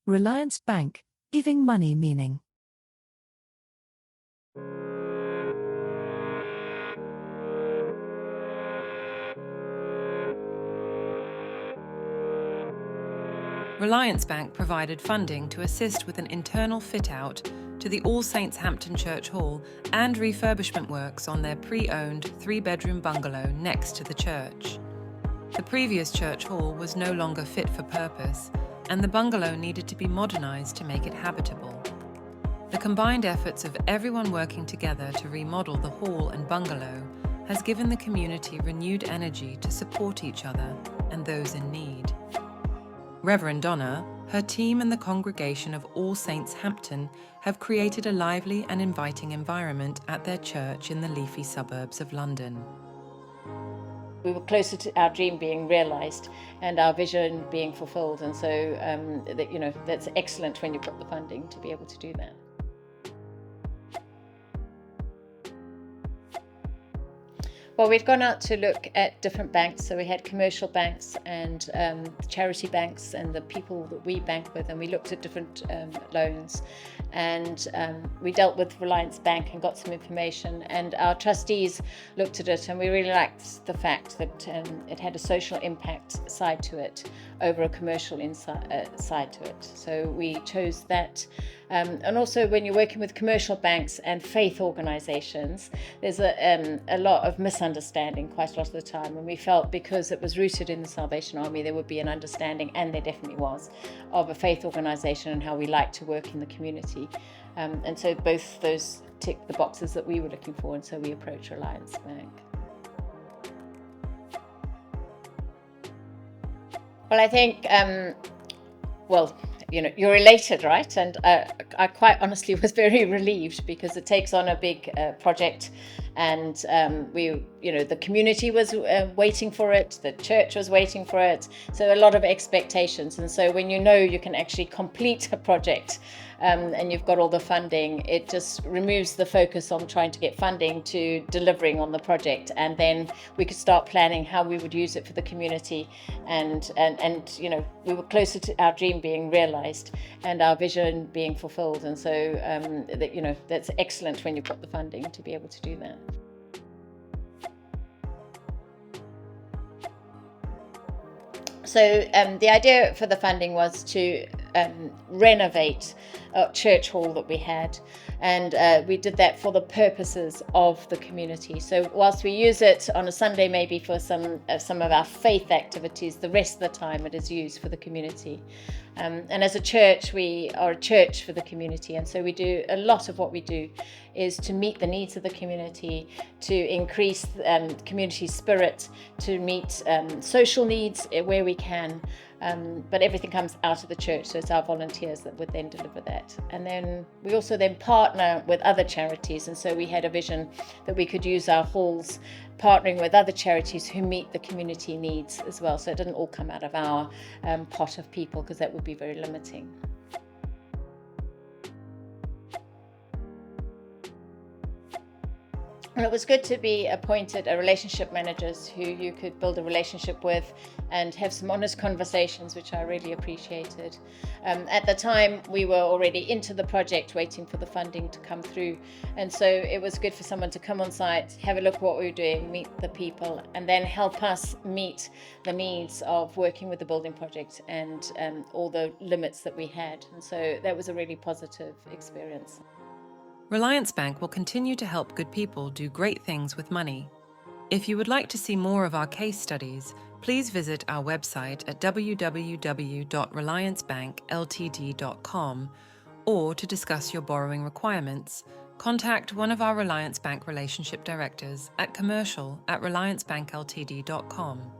Reliance Bank, giving money meaning. Reliance Bank provided funding to assist with an internal fit-out to the All Saints Hampton Church Hall and refurbishment works on their pre-owned 3-bedroom bungalow next to the church. The previous church hall was no longer fit for purpose, and the bungalow needed to be modernised to make it habitable. The combined efforts of everyone working together to remodel the hall and bungalow has given the community renewed energy to support each other and those in need. Reverend Donna, her team and the congregation of All Saints Hampton have created a lively and inviting environment at their church in the leafy suburbs of London. We were closer to our dream being realised and our vision being fulfilled, and so that's excellent when you've got the funding to be able to do that. Well, we'd gone out to look at different banks, so we had commercial banks and charity banks and the people that we bank with, and we looked at different loans, and we dealt with Reliance Bank and got some information, and our trustees looked at it, and we really liked the fact that it had a social impact side to it over a commercial side to it, so we chose that. And also, when you're working with commercial banks and faith organisations, there's a lot of misunderstanding quite a lot of the time, and we felt because it was rooted in the Salvation Army there would be an understanding, and there definitely was, of a faith organisation and how we like to work in the community, and so both those ticked the boxes that we were looking for, and so we approached Reliance Bank. Well, I think you're elated, right? And I quite honestly was very relieved because it takes on a big project, and the community was waiting for it, the church was waiting for it, so a lot of expectations. And so when you know you can actually complete a project and you've got all the funding, it just removes the focus on trying to get funding to delivering on the project, and then we could start planning how we would use it for the community, and we were closer to our dream being realised and our vision being fulfilled, and so that's excellent when you've got the funding to be able to do that. So the idea for the funding was to renovate a church hall that we had, and we did that for the purposes of the community. So whilst we use it on a Sunday maybe for some of our faith activities, the rest of the time it is used for the community. And as a church, we are a church for the community, and so we do a lot of what we do is to meet the needs of the community, to increase community spirit, to meet social needs where we can, but everything comes out of the church, so it's our volunteers that would then deliver that. And then we also then partner with other charities, and so we had a vision that we could use our halls partnering with other charities who meet the community needs as well, so it didn't all come out of our pot of people, because that would be very limiting. And it was good to be appointed a relationship managers who you could build a relationship with and have some honest conversations, which I really appreciated. At the time, we were already into the project, waiting for the funding to come through. And so it was good for someone to come on site, have a look at what we were doing, meet the people, and then help us meet the needs of working with the building project and all the limits that we had. And so that was a really positive experience. Reliance Bank will continue to help good people do great things with money. If you would like to see more of our case studies, please visit our website at www.reliancebankltd.com, or to discuss your borrowing requirements, contact one of our Reliance Bank Relationship Directors at commercial@reliancebankltd.com.